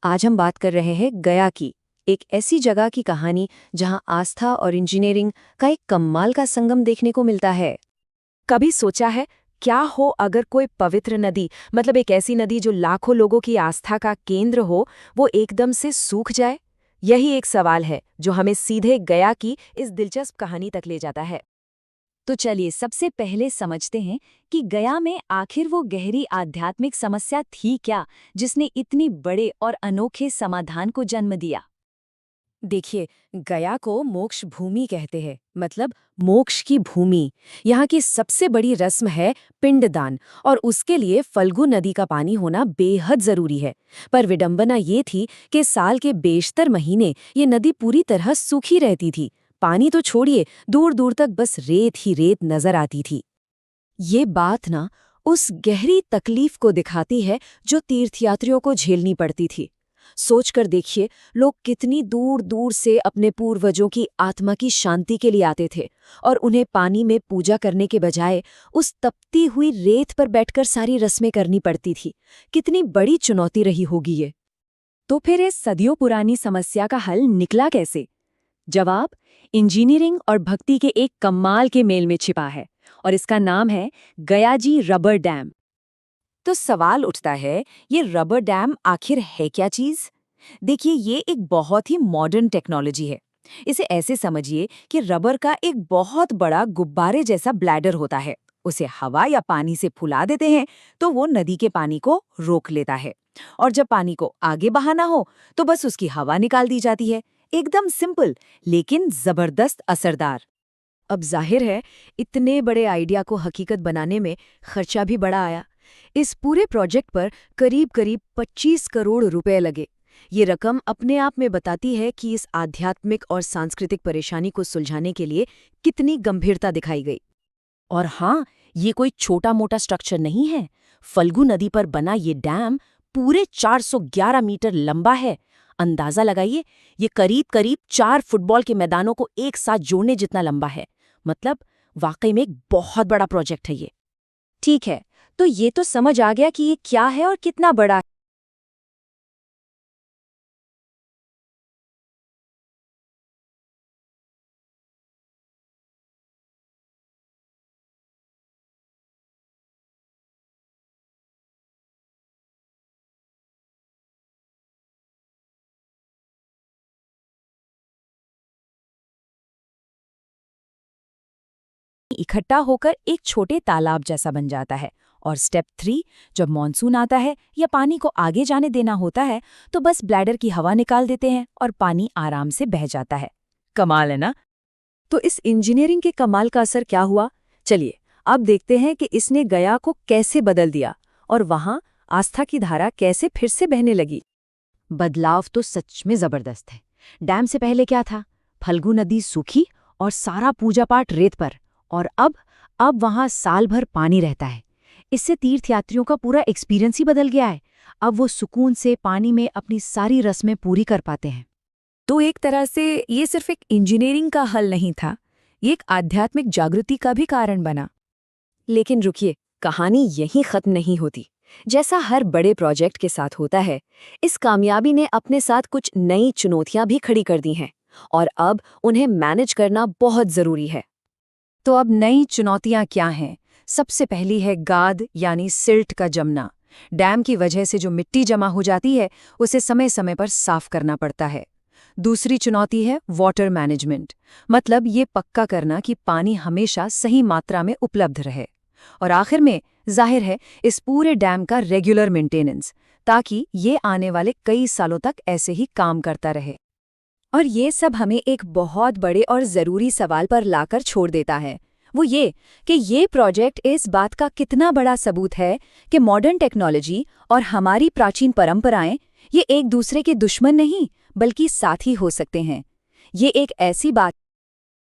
आज हम बात कर रहे हैं गया की, एक ऐसी जगह की कहानी जहां आस्था और इंजीनियरिंग का एक कमाल का संगम देखने को मिलता है। कभी सोचा है क्या हो अगर कोई पवित्र नदी, मतलब एक ऐसी नदी जो लाखों लोगों की आस्था का केंद्र हो, वो एकदम से सूख जाए? यही एक सवाल है जो हमें सीधे गया की इस दिलचस्प कहानी तक ले जाता है। तो चलिए सबसे पहले समझते हैं कि गया में आखिर वो गहरी आध्यात्मिक समस्या थी क्या, जिसने इतनी बड़े और अनोखे समाधान को जन्म दिया। देखिए, गया को मोक्ष भूमि कहते हैं, मतलब मोक्ष की भूमि। यहाँ की सबसे बड़ी रस्म है पिंडदान, और उसके लिए फल्गु नदी का पानी होना बेहद जरूरी है। पर विडंबना ये थी कि साल के बेशतर महीने ये नदी पूरी तरह सूखी रहती थी। पानी तो छोड़िए, दूर दूर तक बस रेत ही रेत नजर आती थी। ये बात ना उस गहरी तकलीफ को दिखाती है जो तीर्थयात्रियों को झेलनी पड़ती थी। सोचकर देखिए, लोग कितनी दूर दूर से अपने पूर्वजों की आत्मा की शांति के लिए आते थे, और उन्हें पानी में पूजा करने के बजाय उस तपती हुई रेत पर बैठकर सारी रस्में करनी पड़ती थी। कितनी बड़ी चुनौती रही होगी ये। तो फिर इस सदियों पुरानी समस्या का हल निकला कैसे? जवाब इंजीनियरिंग और भक्ति के एक कमाल के मेल में छिपा है, और इसका नाम है गयाजी रबर डैम। तो सवाल उठता है, ये रबर डैम आखिर है क्या चीज? देखिए, ये एक बहुत ही मॉडर्न टेक्नोलॉजी है। इसे ऐसे समझिए कि रबर का एक बहुत बड़ा गुब्बारे जैसा ब्लैडर होता है। उसे हवा या पानी से फुला देते हैं तो वो नदी के पानी को रोक लेता है, और जब पानी को आगे बहाना हो तो बस उसकी हवा निकाल दी जाती है। एकदम सिंपल, लेकिन जबरदस्त असरदार। अब जाहिर है, इतने बड़े आइडिया को हकीकत बनाने में खर्चा भी बड़ा आया। इस पूरे प्रोजेक्ट पर करीब करीब 25 करोड़ रुपए लगे। ये रकम अपने आप में बताती है कि इस आध्यात्मिक और सांस्कृतिक परेशानी को सुलझाने के लिए कितनी गंभीरता दिखाई गई। और हाँ, ये कोई छोटा मोटा स्ट्रक्चर नहीं है। फल्गु नदी पर बना ये डैम पूरे 411 मीटर लंबा है। अंदाजा लगाइए, ये करीब करीब 4 फुटबॉल के मैदानों को एक साथ जोड़ने जितना लंबा है। मतलब वाकई में एक बहुत बड़ा प्रोजेक्ट है ये। ठीक है, तो ये तो समझ आ गया कि ये क्या है और कितना बड़ा है। इकट्ठा होकर एक छोटे तालाब जैसा बन जाता है। और स्टेप 3, जब मॉनसून आता है या पानी को आगे जाने देना होता है, तो बस ब्लैडर की हवा निकाल देते हैं और पानी आराम से बह जाता है। कमाल है ना? तो इस इंजीनियरिंग के कमाल का असर क्या हुआ? चलिए अब देखते हैं कि इसने गया को कैसे बदल दिया, और वहां आस्था की धारा कैसे फिर से बहने लगी। बदलाव तो सच में जबरदस्त है। डैम से पहले क्या था? फल्गु नदी सूखी और सारा पूजा पाठ रेत पर। और अब वहां साल भर पानी रहता है। इससे तीर्थयात्रियों का पूरा एक्सपीरियंस ही बदल गया है। अब वो सुकून से पानी में अपनी सारी रस्में पूरी कर पाते हैं। तो एक तरह से ये सिर्फ एक इंजीनियरिंग का हल नहीं था, ये एक आध्यात्मिक जागृति का भी कारण बना। लेकिन रुकिए, कहानी यहीं खत्म नहीं होती। जैसा हर बड़े प्रोजेक्ट के साथ होता है, इस कामयाबी ने अपने साथ कुछ नई चुनौतियां भी खड़ी कर दी हैं, और अब उन्हें मैनेज करना बहुत जरूरी है। तो अब नई चुनौतियां क्या हैं? सबसे पहली है गाद यानी सिल्ट का जमना। डैम की वजह से जो मिट्टी जमा हो जाती है, उसे समय समय पर साफ करना पड़ता है। दूसरी चुनौती है वाटर मैनेजमेंट, मतलब ये पक्का करना कि पानी हमेशा सही मात्रा में उपलब्ध रहे। और आखिर में जाहिर है इस पूरे डैम का रेगुलर मेंटेनेंस, ताकि ये आने वाले कई सालों तक ऐसे ही काम करता रहे। और ये सब हमें एक बहुत बड़े और ज़रूरी सवाल पर लाकर छोड़ देता है, वो ये कि ये प्रोजेक्ट इस बात का कितना बड़ा सबूत है कि मॉडर्न टेक्नोलॉजी और हमारी प्राचीन परंपराएं ये एक दूसरे के दुश्मन नहीं, बल्कि साथी हो सकते हैं। ये एक ऐसी बात